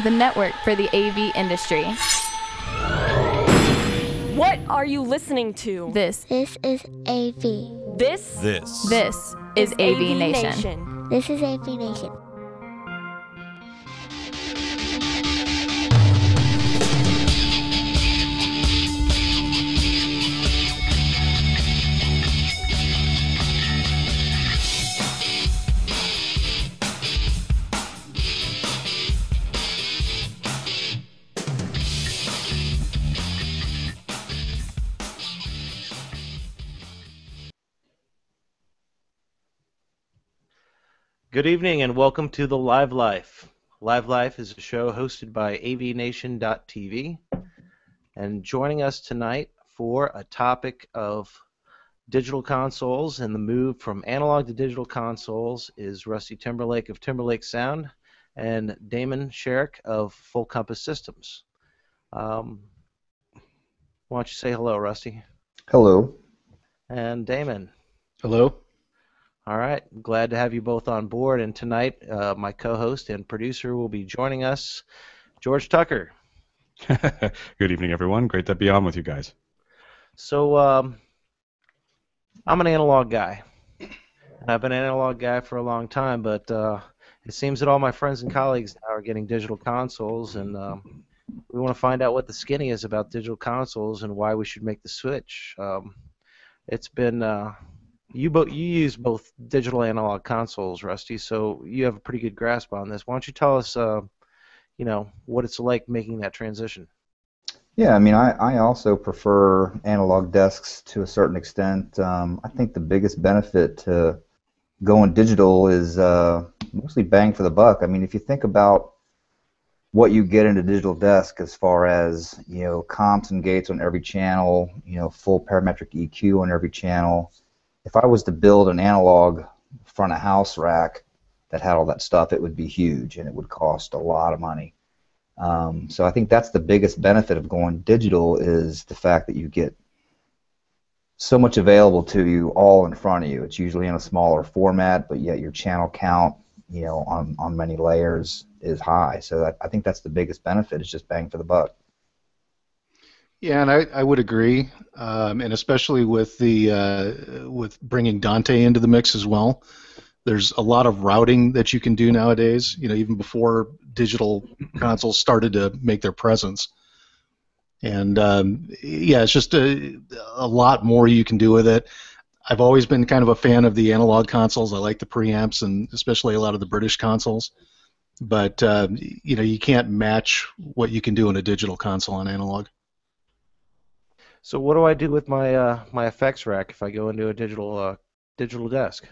the network for the AV industry. What are you listening to? This is AV. This is AV Nation. This is AV Nation. Good evening and welcome to the Live Life. Live Life is a show hosted by avnation.tv, and joining us tonight for a topic of digital consoles and the move from analog to digital consoles is Rusty Timberlake of Timberlake Sound and Damon Sherrick of Full Compass Systems. Why don't you say hello, Rusty? Hello. And Damon. Hello. All right, glad to have you both on board, and tonight my co-host and producer will be joining us, George Tucker. Good evening, everyone. Great to be on with you guys. So I'm an analog guy, and I've been an analog guy for a long time, but it seems that all my friends and colleagues now are getting digital consoles, and we want to find out what the skinny is about digital consoles and why we should make the switch. It's been... You use both digital and analog consoles, Rusty, so you have a pretty good grasp on this. Why don't you tell us, what it's like making that transition? Yeah, I mean, I also prefer analog desks to a certain extent. I think the biggest benefit to going digital is mostly bang for the buck. I mean, if you think about what you get in a digital desk as far as, comps and gates on every channel, full parametric EQ on every channel. If I was to build an analog front of house rack that had all that stuff, it would be huge and it would cost a lot of money. So I think that's the biggest benefit of going digital is the fact that you get so much available to you all in front of you. It's usually in a smaller format, but yet your channel count, on many layers is high. So I think that's the biggest benefit is just bang for the buck. Yeah, and I would agree, and especially with with bringing Dante into the mix as well. There's a lot of routing that you can do nowadays. Even before digital consoles started to make their presence. And it's just a lot more you can do with it. I've always been kind of a fan of the analog consoles. I like the preamps, and especially a lot of the British consoles. But you can't match what you can do in a digital console on analog. So what do I do with my my effects rack if I go into a digital desk?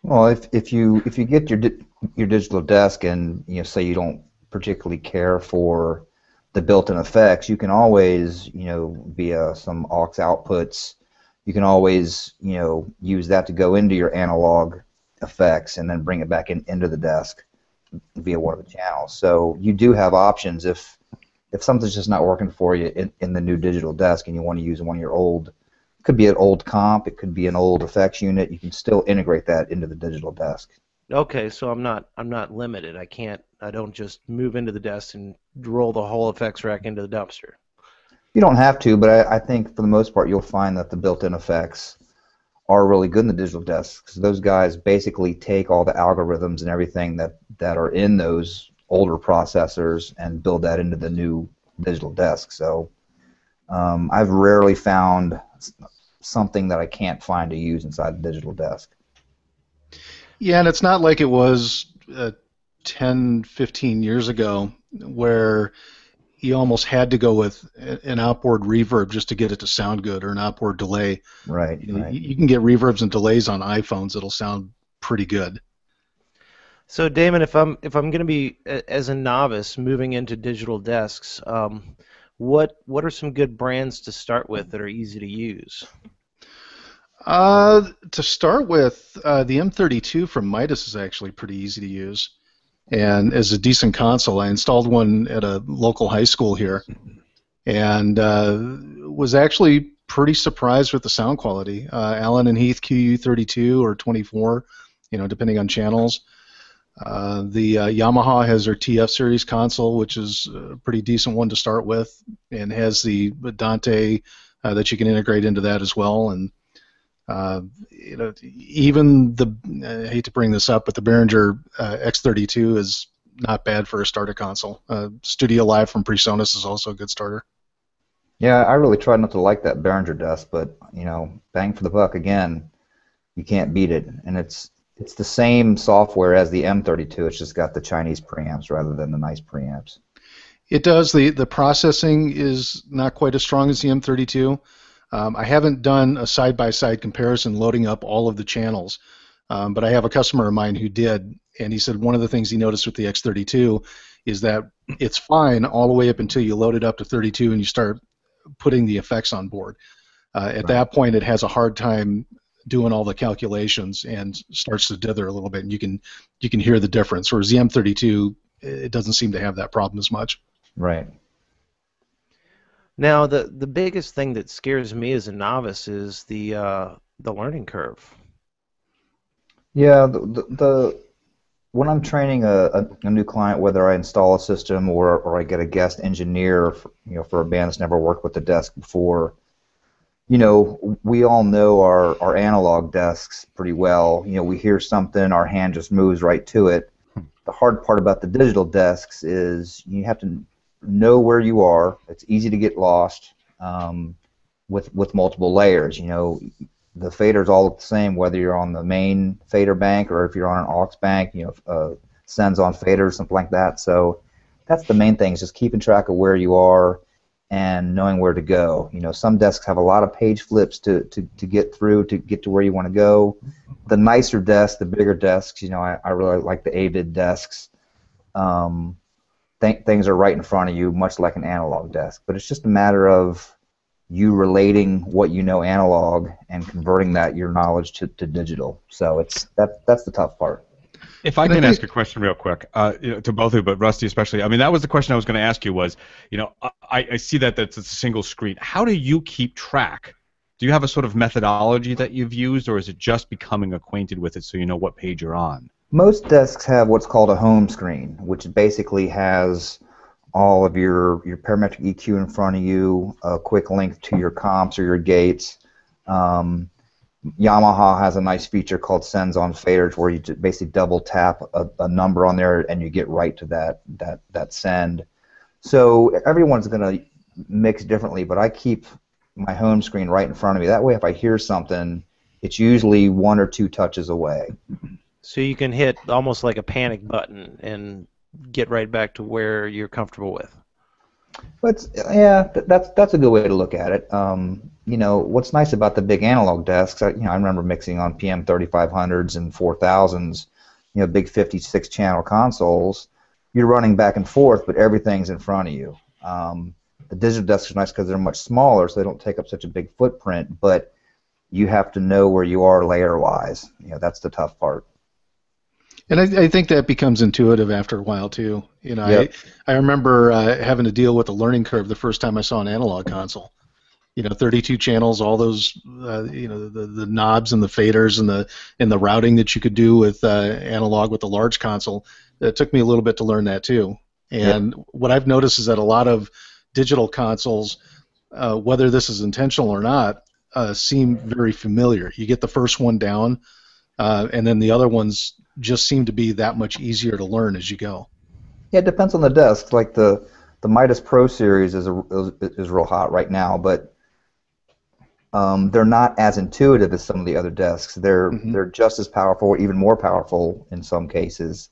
Well, if you get your digital desk and say you don't particularly care for the built-in effects, you can always via some aux outputs, you can always use that to go into your analog effects and then bring it back into the desk via one of the channels. So you do have options if something's just not working for you in the new digital desk and you want to use one of your old, it could be an old comp, it could be an old effects unit, you can still integrate that into the digital desk. Okay, so I'm not limited. I don't just move into the desk and roll the whole effects rack into the dumpster. You don't have to, but I think for the most part you'll find that the built-in effects are really good in the digital desks because those guys basically take all the algorithms and everything that are in those older processors and build that into the new digital desk. So I've rarely found something that I can't find to use inside the digital desk. Yeah, and it's not like it was 10, 15 years ago where you almost had to go with an outboard reverb just to get it to sound good or an outboard delay. Right. You can get reverbs and delays on iPhones that'll sound pretty good. So Damon, if I'm going to be as a novice moving into digital desks, what are some good brands to start with that are easy to use? To start with, the M32 from Midas is actually pretty easy to use, and is a decent console. I installed one at a local high school here, and was actually pretty surprised with the sound quality. Allen and Heath QU32 or 24, depending on channels. The Yamaha has their TF series console, which is a pretty decent one to start with, and has the Dante that you can integrate into that as well. And even I hate to bring this up, but the Behringer X32 is not bad for a starter console. Studio Live from PreSonus is also a good starter. Yeah, I really try not to like that Behringer desk, but bang for the buck again, you can't beat it, and it's the same software as the M32. It's just got the Chinese preamps rather than the nice preamps. It does. The processing is not quite as strong as the M32. I haven't done a side-by-side comparison loading up all of the channels, but I have a customer of mine who did, and he said one of the things he noticed with the X32 is that it's fine all the way up until you load it up to 32 and you start putting the effects on board. At that point, it has a hard time doing all the calculations and starts to dither a little bit, and you can hear the difference. Whereas the M32, it doesn't seem to have that problem as much. Right. Now, the biggest thing that scares me as a novice is the learning curve. Yeah, when I'm training a new client, whether I install a system or I get a guest engineer, for a band that's never worked with the desk before, we all know our analog desks pretty well. We hear something, our hand just moves right to it. The hard part about the digital desks is you have to know where you are. It's easy to get lost with multiple layers. The faders all look the same whether you're on the main fader bank or if you're on an aux bank. Sends on faders, something like that. So that's the main thing, is just keeping track of where you are and knowing where to go. Some desks have a lot of page flips to get through to get to where you want to go. The nicer desks, the bigger desks, I really like the Avid desks. Things are right in front of you, much like an analog desk. But it's just a matter of you relating what you know analog and converting your knowledge to digital. So that's the tough part. If I can ask a question real quick, to both of you, but Rusty especially. I mean, that was the question I was going to ask you was, I see that it's a single screen. How do you keep track? Do you have a sort of methodology that you've used, or is it just becoming acquainted with it so you know what page you're on? Most desks have what's called a home screen, which basically has all of your parametric EQ in front of you, a quick link to your comps or your gates. Yamaha has a nice feature called Sends on Faders, where you basically double tap a number on there and you get right to that send. So everyone's going to mix differently, but I keep my home screen right in front of me. That way, if I hear something, it's usually one or two touches away. So you can hit almost like a panic button and get right back to where you're comfortable with. But yeah, that's a good way to look at it. What's nice about the big analog desks, I remember mixing on PM 3500s and 4000s, big 56-channel consoles. You're running back and forth, but everything's in front of you. The digital desks are nice because they're much smaller, so they don't take up such a big footprint, but you have to know where you are layer-wise. That's the tough part. And I think that becomes intuitive after a while too. Yep. I remember having to deal with the learning curve the first time I saw an analog console. 32 channels, all those, the knobs and the faders and the routing that you could do with analog with the large console. It took me a little bit to learn that too. And what I've noticed is that a lot of digital consoles, whether this is intentional or not, seem very familiar. You get the first one down, and then the other ones just seem to be that much easier to learn as you go. Yeah, it depends on the desk. Like the Midas Pro series is real hot right now, but they're not as intuitive as some of the other desks. They're just as powerful, even more powerful in some cases,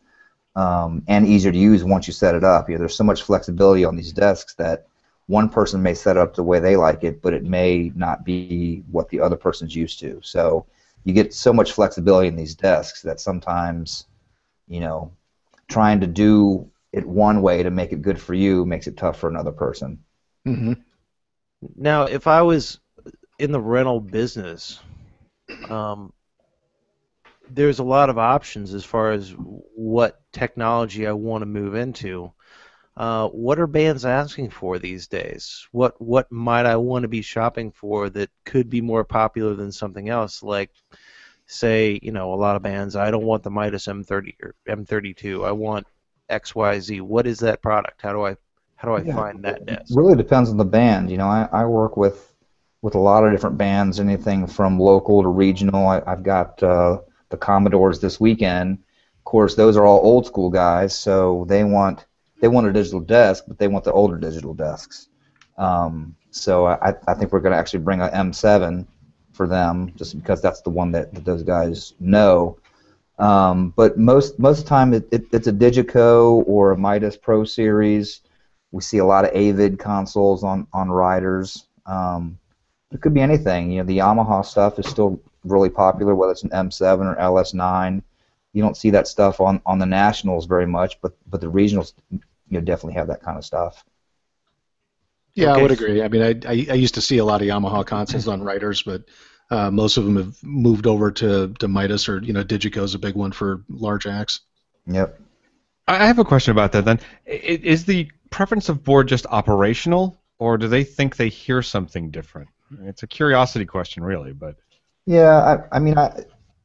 and easier to use once you set it up. There's so much flexibility on these desks that one person may set it up the way they like it, but it may not be what the other person's used to. So you get so much flexibility in these desks that sometimes, trying to do it one way to make it good for you makes it tough for another person. Mm-hmm. Now, if I was in the rental business, there's a lot of options as far as what technology I want to move into. What are bands asking for these days? What might I want to be shopping for that could be more popular than something else? Like, say, a lot of bands, I don't want the Midas M30 or M32. I want XYZ. What is that product? How do I Yeah, find that desk? really depends on the band. I work with a lot of different bands, anything from local to regional. I've got the Commodores this weekend. Of course, those are all old school guys, so they want a digital desk, but they want the older digital desks. So I think we're going to actually bring a M7 for them, just because that's the one that those guys know. But most of the time, it's a Digico or a Midas Pro Series. We see a lot of Avid consoles on riders. It could be anything. The Yamaha stuff is still really popular, whether it's an M7 or LS9. You don't see that stuff on the nationals very much, but the regionals, definitely have that kind of stuff. Yeah, Okay. I would agree. I mean, I used to see a lot of Yamaha consoles on riders, but most of them have moved over to Midas, or Digico's a big one for large acts. Yep. I have a question about that then. Is the preference of board just operational, or do they think they hear something different? It's a curiosity question, really, but... Yeah, I mean,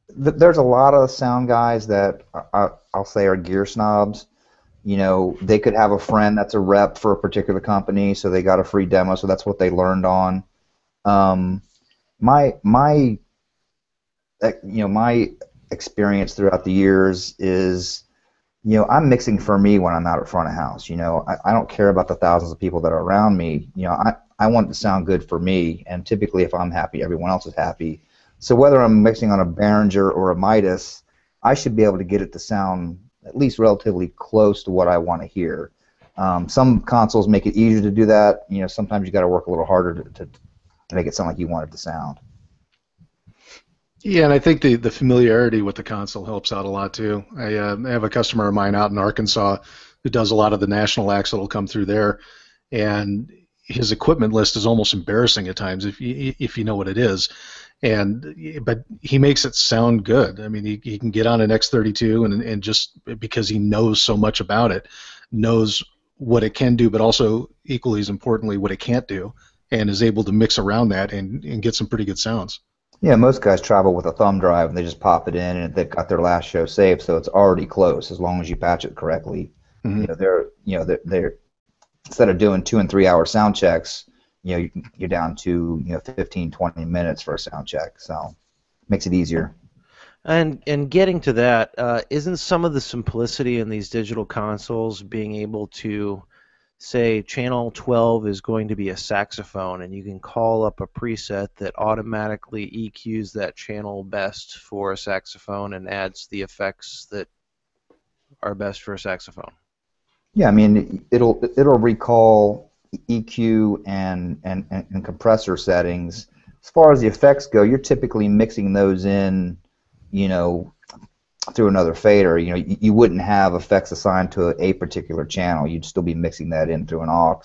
there's a lot of sound guys that I'll say are gear snobs. They could have a friend that's a rep for a particular company, so they got a free demo, so that's what they learned on. My experience throughout the years is, I'm mixing for me when I'm out at front of house. I don't care about the thousands of people that are around me. I want it to sound good for me, and typically if I'm happy, everyone else is happy. So whether I'm mixing on a Behringer or a Midas, I should be able to get it to sound at least relatively close to what I want to hear. Some consoles make it easier to do that. Sometimes you got to work a little harder to make it sound like you want it to sound. Yeah, and I think the familiarity with the console helps out a lot too. I have a customer of mine out in Arkansas who does a lot of the national acts that'll come through there, and his equipment list is almost embarrassing at times if you know what it is. But he makes it sound good. I mean, he can get on an X32 and just because he knows so much about it, knows what it can do, but also equally as importantly what it can't do, and is able to mix around that and get some pretty good sounds. Yeah, most guys travel with a thumb drive and they just pop it in and they've got their last show saved, so it's already close as long as you patch it correctly. Mm-hmm. They're instead of doing 2 and 3 hour sound checks, you're down to 15, 20 minutes for a sound check, so makes it easier. And getting to that, isn't some of the simplicity in these digital consoles being able to say channel 12 is going to be a saxophone, and you can call up a preset that automatically EQs that channel best for a saxophone and adds the effects that are best for a saxophone? Yeah, I mean, it'll recall EQ and compressor settings. As far as the effects go, you're typically mixing those in, through another fader. You wouldn't have effects assigned to a particular channel. You'd still be mixing that in through an aux.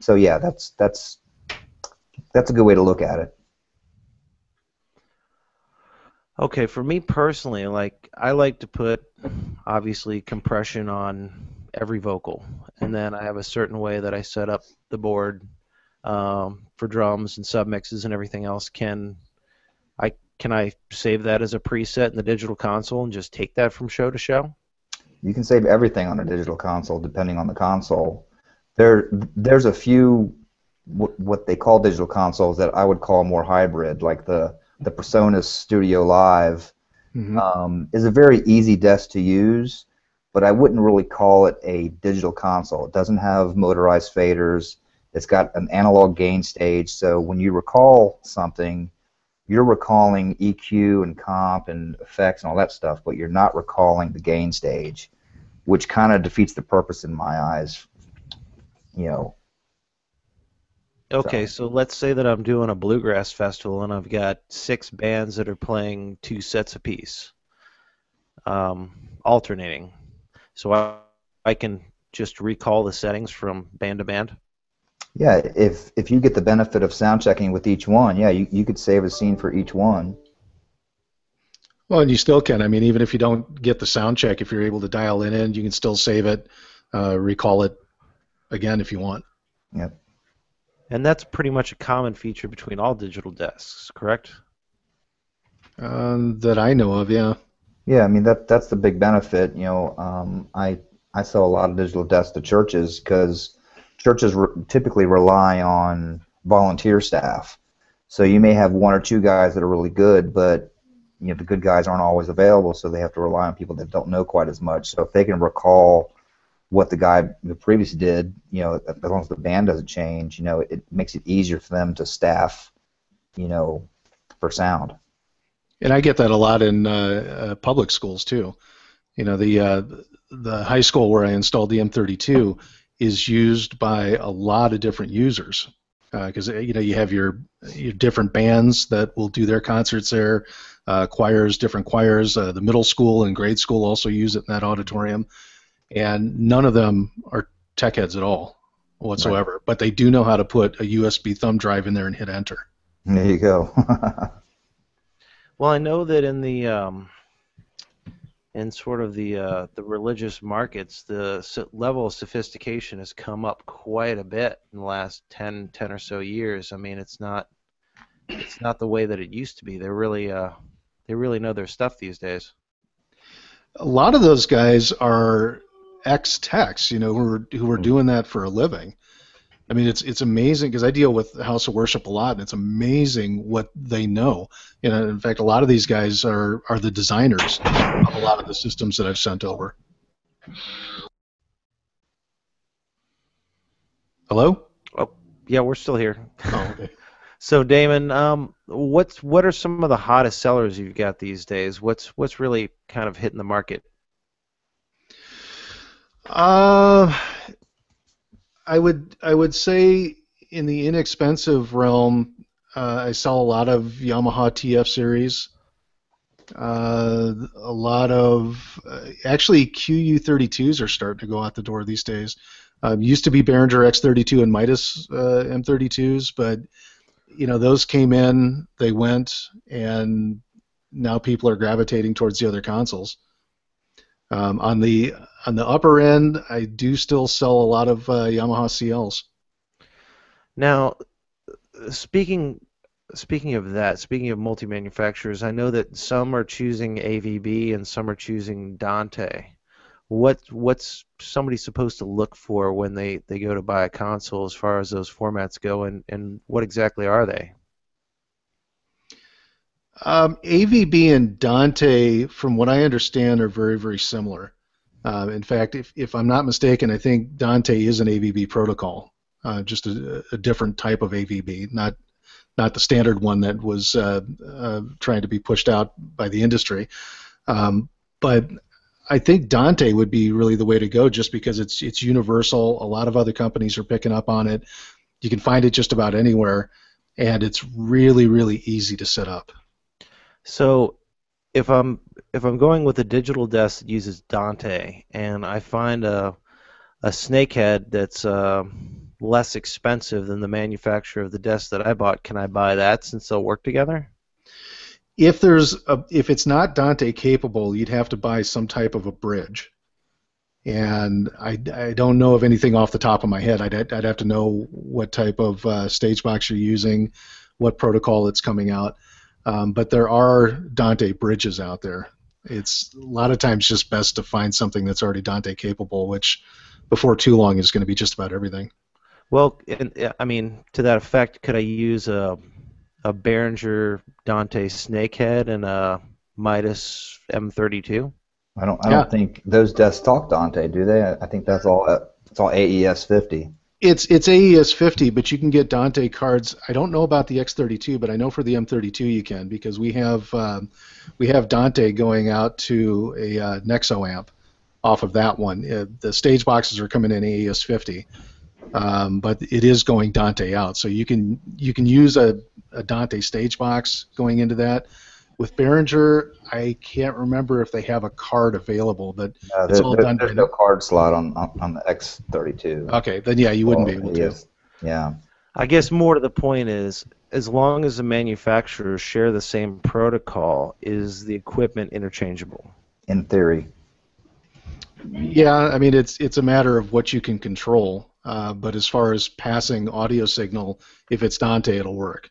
So yeah, that's a good way to look at it. Okay, for me personally, I like to put obviously compression on every vocal, and then I have a certain way that I set up the board for drums and submixes and everything else. Can I save that as a preset in the digital console and just take that from show to show? You can save everything on a digital console depending on the console. There's a few what they call digital consoles that I would call more hybrid, like the PreSonus Studio Live. Mm-hmm. Is a very easy desk to use, but I wouldn't really call it a digital console. It doesn't have motorized faders. It's got an analog gain stage, so when you recall something, you're recalling EQ and comp and effects and all that stuff, but you're not recalling the gain stage, which kind of defeats the purpose in my eyes. Okay, so let's say that I'm doing a bluegrass festival and I've got 6 bands that are playing 2 sets apiece, alternating. So I can just recall the settings from band to band? Yeah, if you get the benefit of sound checking with each one, yeah, you could save a scene for each one. Well, and you still can. I mean, even if you don't get the sound check, if you're able to dial it in, you can still save it, recall it again if you want. Yep. And that's pretty much a common feature between all digital desks, correct? That I know of, yeah. Yeah, I mean that's the big benefit. I sell a lot of digital desks to churches because churches typically rely on volunteer staff. So you may have one or two guys that are really good, but the good guys aren't always available, so they have to rely on people that don't know quite as much. So if they can recall what the guy the previous did, as long as the band doesn't change, it makes it easier for them to staff, for sound. And I get that a lot in public schools too. The high school where I installed the M32 is used by a lot of different users because you have your different bands that will do their concerts there, choirs, different choirs. The middle school and grade school also use it in that auditorium, and none of them are tech heads at all whatsoever. Right. But they do know how to put a USB thumb drive in there and hit enter. There you go. Well, I know that in the in sort of the religious markets, the level of sophistication has come up quite a bit in the last 10 or so years. I mean, it's not the way that it used to be. They really know their stuff these days. A lot of those guys are ex-techs, who are doing that for a living. I mean, it's amazing because I deal with House of Worship a lot, and it's amazing what they know. In fact, a lot of these guys are the designers of a lot of the systems that I've sent over. Hello? Oh, yeah, we're still here. Oh, okay. So, Damon, what are some of the hottest sellers you've got these days? What's really kind of hitting the market? I would say in the inexpensive realm, I sell a lot of Yamaha TF series, a lot of actually QU32s are starting to go out the door these days. Used to be Behringer X32 and Midas M32s, but those came in, they went, and now people are gravitating towards the other consoles. On the upper end, I do still sell a lot of Yamaha CLs. Now, speaking of that, speaking of multi-manufacturers, I know that some are choosing AVB and some are choosing Dante. What's somebody supposed to look for when they go to buy a console as far as those formats go, and what exactly are they? AVB and Dante, from what I understand, are very, very similar. In fact, if I'm not mistaken, I think Dante is an AVB protocol, just a different type of AVB, not the standard one that was trying to be pushed out by the industry. But I think Dante would be really the way to go, just because it's universal. A lot of other companies are picking up on it. You can find it just about anywhere, and it's really, really easy to set up. So, if I'm going with a digital desk that uses Dante, and I find a snakehead that's less expensive than the manufacturer of the desk that I bought, can I buy that since they'll work together? If it's not Dante capable, you'd have to buy some type of a bridge, and I don't know of anything off the top of my head. I'd have to know what type of stage box you're using, what protocol it's coming out. But there are Dante bridges out there. It's a lot of times just best to find something that's already Dante capable, which before too long is going to be just about everything. Well, I mean, to that effect, could I use a Behringer Dante snakehead and a Midas M32? I don't think those desks talk Dante, do they? I think that's all AES 50. It's AES 50, but you can get Dante cards. I don't know about the X32, but I know for the M32 you can, because we have Dante going out to a Nexo amp off of that one. The stage boxes are coming in AES 50, but it is going Dante out, so you can use a Dante stage box going into that. With Behringer, I can't remember if they have a card available, but it's all done. There's no card slot on the X32. Okay, then yeah, you wouldn't be able to. Yeah. I guess more to the point is, as long as the manufacturers share the same protocol, is the equipment interchangeable? In theory. Yeah, I mean it's a matter of what you can control, but as far as passing audio signal, if it's Dante, it'll work.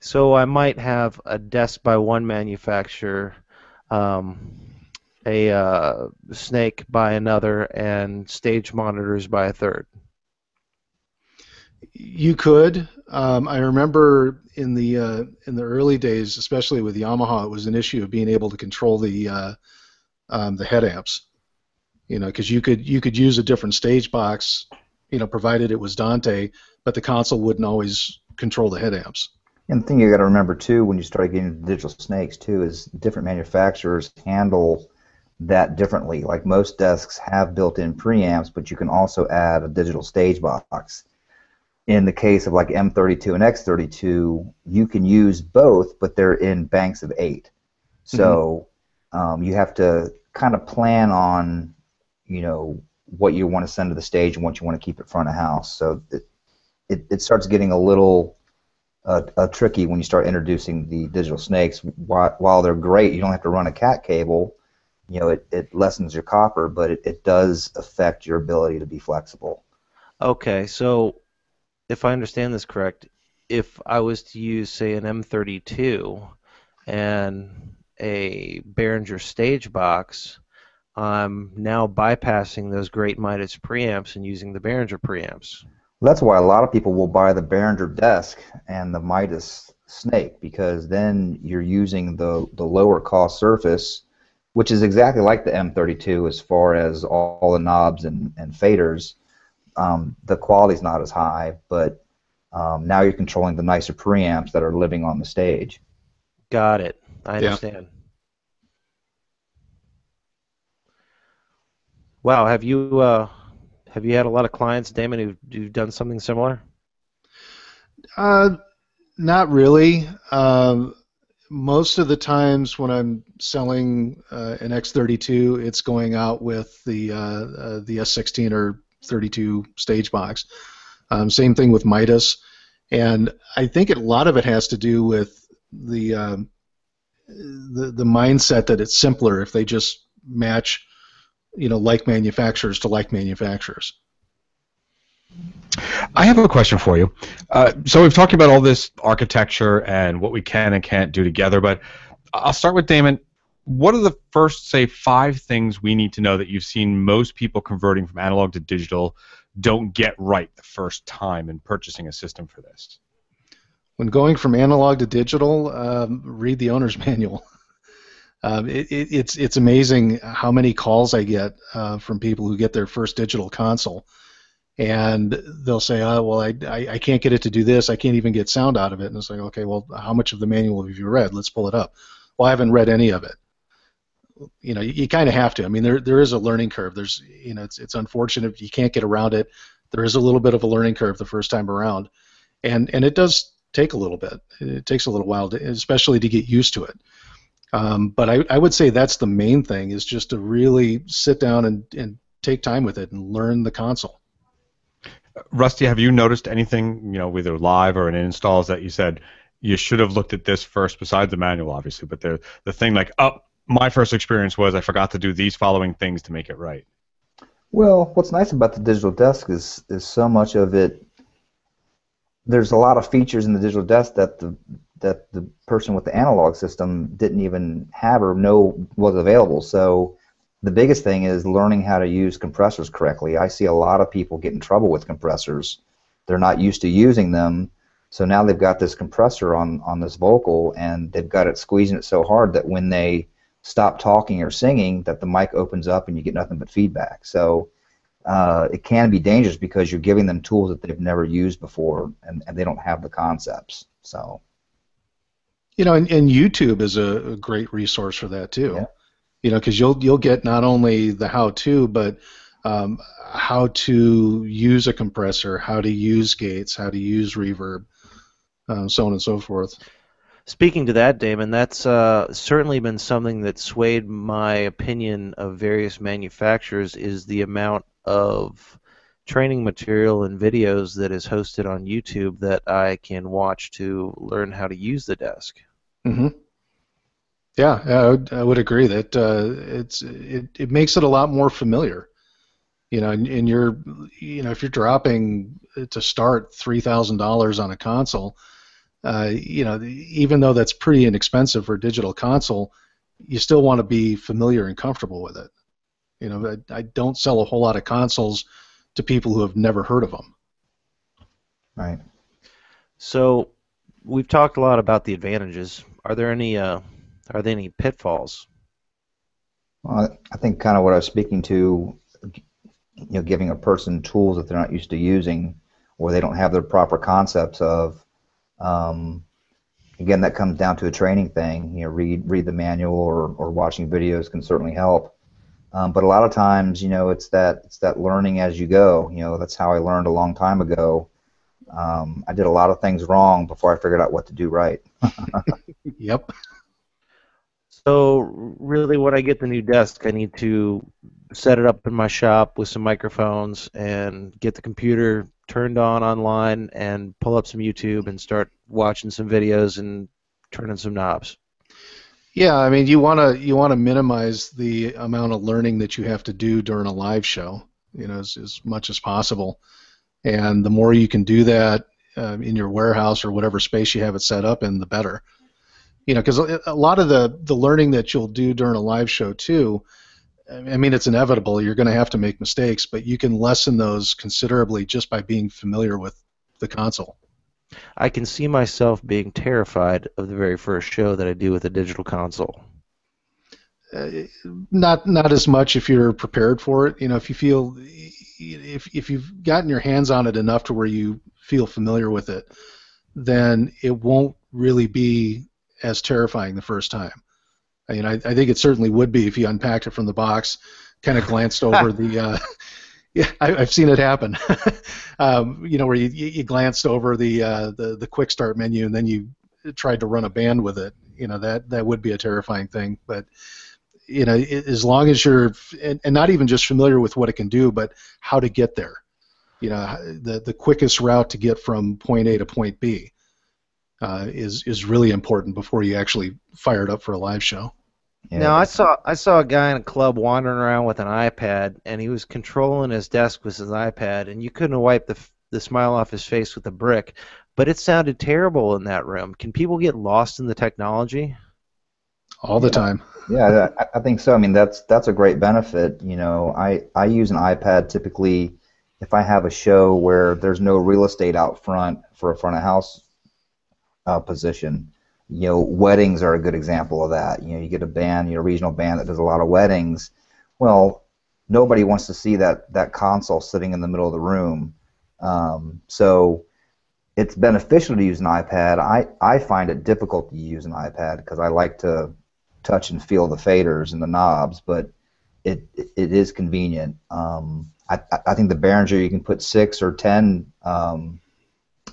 So I might have a desk by one manufacturer, a snake by another, and stage monitors by a third. You could. I remember in the early days, especially with Yamaha, it was an issue of being able to control the head amps. Because you could use a different stage box, provided it was Dante, but the console wouldn't always control the head amps. And the thing you got to remember too, when you start getting into digital snakes too, is different manufacturers handle that differently. Like most desks have built-in preamps, but you can also add a digital stage box. In the case of like M32 and X32, you can use both, but they're in banks of 8. So you have to kind of plan on, what you want to send to the stage and what you want to keep at front of house. So it starts getting a little tricky when you start introducing the digital snakes. While they're great, you don't have to run a cat cable. It lessens your copper, but it does affect your ability to be flexible. Okay, so if I understand this correct, if I was to use, say, an M32 and a Behringer stage box, I'm now bypassing those great Midas preamps and using the Behringer preamps. That's why a lot of people will buy the Behringer desk and the Midas snake, because then you're using the lower cost surface, which is exactly like the M32 as far as all the knobs and faders. The quality's not as high, but now you're controlling the nicer preamps that are living on the stage. Got it. I understand. Wow, have you had a lot of clients, Damon, who've done something similar? Not really. Most of the times when I'm selling an X32, it's going out with the S16 or 32 stage box. Same thing with Midas, and I think a lot of it has to do with the mindset that it's simpler if they just match, like manufacturers to like manufacturers. I have a question for you. So we've talked about all this architecture and what we can and can't do together, but I'll start with Damon. What are the first, say, 5 things we need to know that you've seen most people converting from analog to digital don't get right the first time in purchasing a system for this? When going from analog to digital, read the owner's manual. It's amazing how many calls I get from people who get their first digital console, and they'll say, "Oh, well, I can't get it to do this. I can't even get sound out of it." And it's like, okay, well, how much of the manual have you read? Let's pull it up. Well, I haven't read any of it. You kind of have to. I mean, there is a learning curve. There's, it's unfortunate you can't get around it. There is a little bit of a learning curve the first time around, and it does take a little bit. It takes a little while, especially to get used to it. But I would say that's the main thing, is just to really sit down and take time with it and learn the console. Rusty, have you noticed anything, either live or in installs that you said you should have looked at this first, besides the manual, obviously, but the thing like, my first experience was I forgot to do these following things to make it right? Well, what's nice about the digital desk is so much of it. There's a lot of features in the digital desk that the person with the analog system didn't even have or know was available. So the biggest thing is learning how to use compressors correctly. I see a lot of people get in trouble with compressors. They're not used to using them, so now they've got this compressor on this vocal, and they've got it squeezing it so hard that when they stop talking or singing, that the mic opens up and you get nothing but feedback. So it can be dangerous because you're giving them tools that they've never used before, and they don't have the concepts. So, and YouTube is a great resource for that too. Yeah. Because you'll get not only the how-to, but how to use a compressor, how to use gates, how to use reverb, so on and so forth. Speaking to that, Damon, that's certainly been something that swayed my opinion of various manufacturers, is the amount of training material and videos that is hosted on YouTube that I can watch to learn how to use the desk. Mm-hmm. Yeah, I would agree that it makes it a lot more familiar. And if you're dropping to start $3,000 on a console, Even though that's pretty inexpensive for a digital console, you still want to be familiar and comfortable with it. I don't sell a whole lot of consoles to people who have never heard of them. Right. So we've talked a lot about the advantages. Are there any pitfalls? Well, I think kind of what I was speaking to, giving a person tools that they're not used to using, or they don't have the proper concepts of. Again, that comes down to a training thing. Read the manual or watching videos can certainly help. But a lot of times, it's that learning as you go. That's how I learned a long time ago. I did a lot of things wrong before I figured out what to do right. Yep. So really, when I get the new desk, I need to set it up in my shop with some microphones and get the computer turned on online and pull up some YouTube and start watching some videos and turning some knobs. Yeah, I mean, you want to minimize the amount of learning that you have to do during a live show, as much as possible. And the more you can do that in your warehouse or whatever space you have it set up in, the better. Because a lot of the learning that you'll do during a live show too, I mean, it's inevitable. You're going to have to make mistakes, but you can lessen those considerably just by being familiar with the console. I can see myself being terrified of the very first show that I do with a digital console. Not as much if you're prepared for it. If you feel, if you've gotten your hands on it enough to where you feel familiar with it, then it won't really be as terrifying the first time. I think it certainly would be if you unpacked it from the box, kind of glanced over the. Yeah, I've seen it happen. Where you glanced over the quick start menu and then you tried to run a band with it. That would be a terrifying thing. But as long as you're and not even just familiar with what it can do, but how to get there. The quickest route to get from point A to point B is really important before you actually fire it up for a live show. Yeah. Now I saw a guy in a club wandering around with an iPad, and he was controlling his desk with his iPad, and you couldn't wipe the smile off his face with a brick. But it sounded terrible in that room. Can people get lost in the technology? All the time. Yeah, I think so. I mean, that's a great benefit. I use an iPad typically if I have a show where there's no real estate out front for a front of house position. Weddings are a good example of that. You get a band, a regional band that does a lot of weddings. Well, nobody wants to see that console sitting in the middle of the room. So it's beneficial to use an iPad. I find it difficult to use an iPad because I like to touch and feel the faders and the knobs, but it is convenient. I think the Behringer, you can put 6 or 10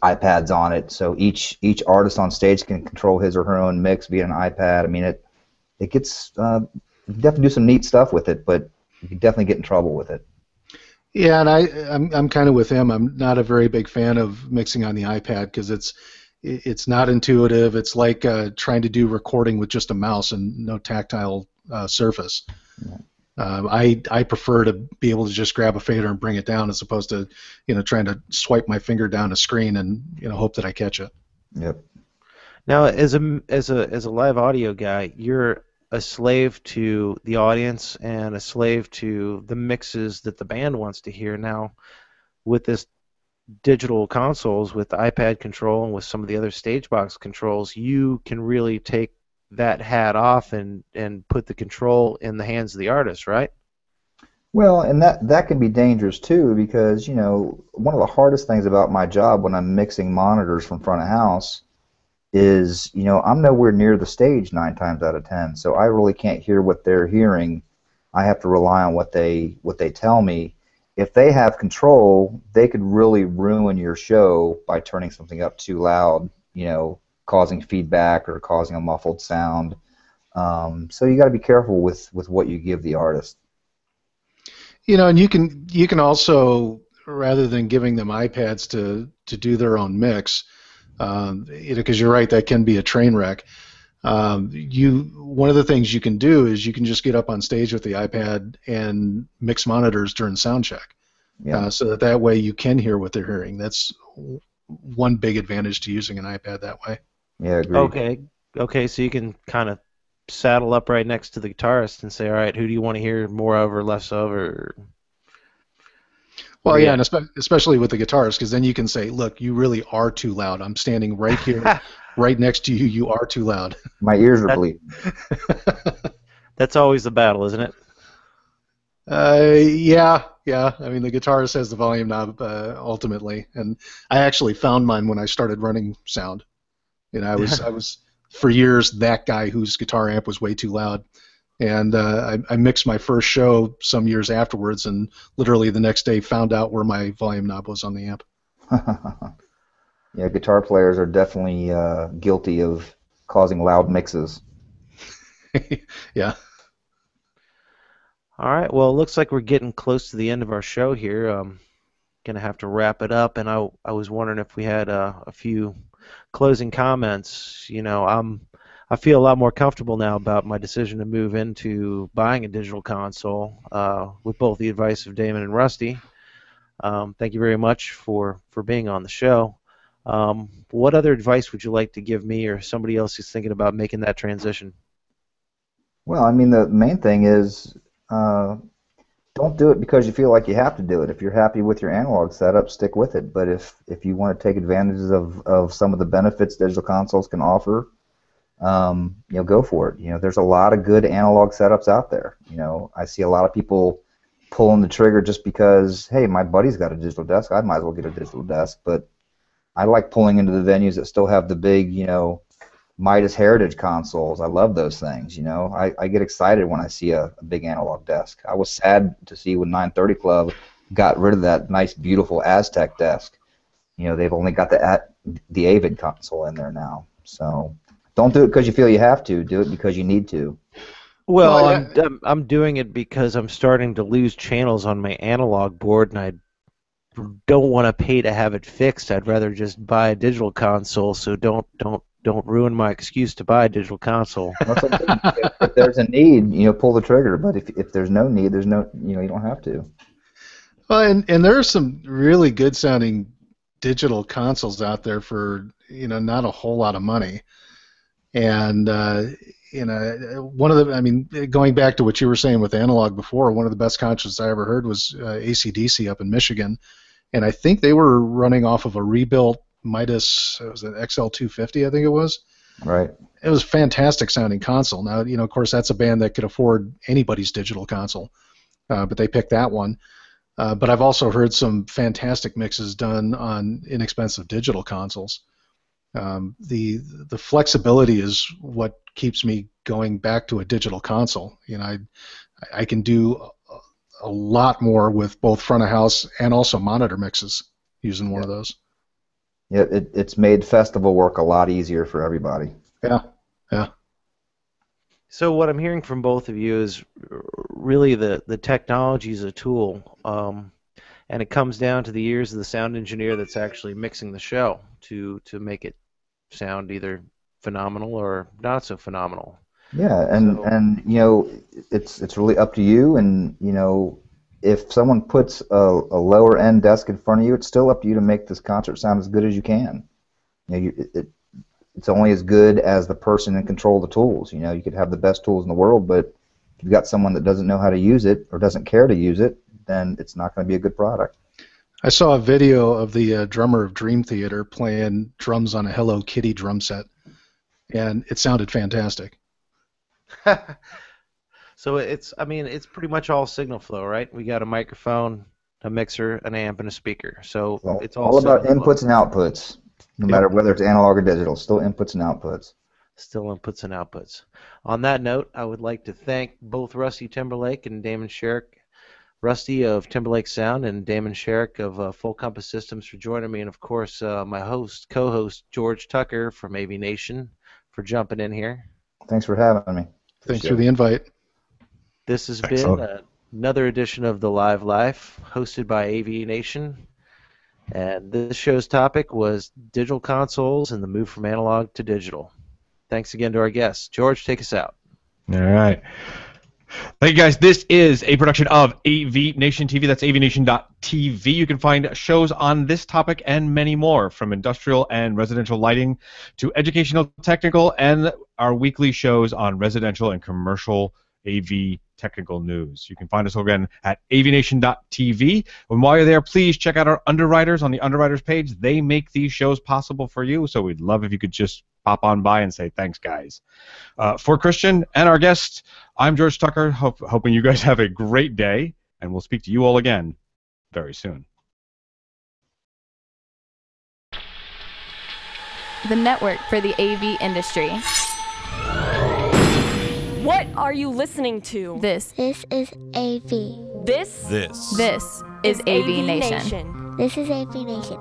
iPads on it, so each artist on stage can control his or her own mix via an iPad. I mean, it gets you can definitely do some neat stuff with it, but you can definitely get in trouble with it. Yeah, and I'm kind of with him. I'm not a very big fan of mixing on the iPad because it's not intuitive. It's like trying to do recording with just a mouse and no tactile surface. Yeah. I prefer to be able to just grab a fader and bring it down as opposed to trying to swipe my finger down a screen and hope that I catch it. Yep. Now, as a live audio guy, you're a slave to the audience and a slave to the mixes that the band wants to hear. Now, with this digital consoles, with the iPad control and with some of the other stage box controls, you can really take that hat off and put the control in the hands of the artist, right? Well, and that can be dangerous too, because one of the hardest things about my job when I'm mixing monitors from front of house is I'm nowhere near the stage 9 times out of 10, so I really can't hear what they're hearing. I have to rely on what they tell me. If they have control, they could really ruin your show by turning something up too loud, causing feedback or causing a muffled sound. So you got to be careful with what you give the artist. And you can also, rather than giving them iPads to do their own mix, because you're right, that can be a train wreck. One of the things you can do is you can just get up on stage with the iPad and mix monitors during sound check. Yeah. So that way you can hear what they're hearing. That's one big advantage to using an iPad that way. Yeah, agreed. Okay, so you can kind of saddle up right next to the guitarist and say, all right, who do you want to hear more of or less of? Well, yeah, and especially with the guitarist, because then you can say, look, you really are too loud. I'm standing right here, right next to you. You are too loud. My ears are bleeding. That's always the battle, isn't it? Yeah. I mean, the guitarist has the volume knob ultimately, and I actually found mine when I started running sound. You know, I was for years that guy whose guitar amp was way too loud, and I mixed my first show some years afterwards, and literally the next day found out where my volume knob was on the amp. Yeah, guitar players are definitely guilty of causing loud mixes. Yeah. All right, well, it looks like we're getting close to the end of our show here. Gonna have to wrap it up, and I was wondering if we had a few closing comments. You know, I feel a lot more comfortable now about my decision to move into buying a digital console with both the advice of Damon and Rusty. Thank you very much for being on the show. What other advice would you like to give me or somebody else who's thinking about making that transition? Well, I mean, the main thing is don't do it because you feel like you have to do it. If you're happy with your analog setup, stick with it. But if you want to take advantages of some of the benefits digital consoles can offer, you know, go for it. You know, there's a lot of good analog setups out there. You know, I see a lot of people pulling the trigger just because, hey, my buddy's got a digital desk, I might as well get a digital desk. But I like pulling into the venues that still have the big, you know, Midas Heritage consoles. I love those things, you know. I get excited when I see a big analog desk. I was sad to see when 930 Club got rid of that nice, beautiful Aztec desk. You know, they've only got the Avid console in there now. So don't do it because you feel you have to. Do it because you need to. Well, I'm doing it because I'm starting to lose channels on my analog board, and I don't want to pay to have it fixed. I'd rather just buy a digital console. So don't ruin my excuse to buy a digital console. If there's a need, you know, pull the trigger. But if there's no need, there's no, you know, you don't have to. Well, and there are some really good sounding digital consoles out there for, you know, not a whole lot of money. And you know, I mean, going back to what you were saying with analog before, one of the best concerts I ever heard was AC/DC up in Michigan, and I think they were running off of a rebuilt Midas, it was an XL250, I think it was. Right. It was a fantastic sounding console. Now, you know, of course, that's a band that could afford anybody's digital console, but they picked that one. But I've also heard some fantastic mixes done on inexpensive digital consoles. The flexibility is what keeps me going back to a digital console. You know, I can do a lot more with both front of house and also monitor mixes using one of those. Yeah, it's made festival work a lot easier for everybody. Yeah. So what I'm hearing from both of you is really the technology is a tool, and it comes down to the ears of the sound engineer that's actually mixing the show to make it sound either phenomenal or not so phenomenal. Yeah, and you know, it's really up to you. And you know, if someone puts a lower end desk in front of you, it's still up to you to make this concert sound as good as you can. You know, it's only as good as the person in control of the tools. You know, you could have the best tools in the world, but if you've got someone that doesn't know how to use it or doesn't care to use it, then it's not going to be a good product. I saw a video of the drummer of Dream Theater playing drums on a Hello Kitty drum set, and it sounded fantastic. So it's pretty much all signal flow, right? We got a microphone, a mixer, an amp, and a speaker. So Well, it's all about signal flow. inputs and outputs, no matter whether it's analog or digital. Still inputs and outputs. Still inputs and outputs. On that note, I would like to thank both Rusty Timberlake and Damon Sherrick, Rusty of Timberlake Sound and Damon Sherrick of Full Compass Systems for joining me, and of course my co-host George Tucker from AV Nation for jumping in here. Thanks for having me. Thanks for the invite. This has been another edition of The Live Life, hosted by AV Nation. And this show's topic was digital consoles and the move from analog to digital. Thanks again to our guests. George, take us out. All right. Thank you, guys. This is a production of AV Nation TV. That's avnation.tv. You can find shows on this topic and many more, from industrial and residential lighting to educational, technical, and our weekly shows on residential and commercial AV technical news. You can find us again at avnation.tv. And while you're there, please check out our underwriters on the underwriters page. They make these shows possible for you, so we'd love if you could just pop on by and say thanks, guys. For Christian and our guest, I'm George Tucker, hoping you guys have a great day, and we'll speak to you all again very soon. The network for the AV industry. What are you listening to? This This is AV. This is AV Nation. This is AV Nation.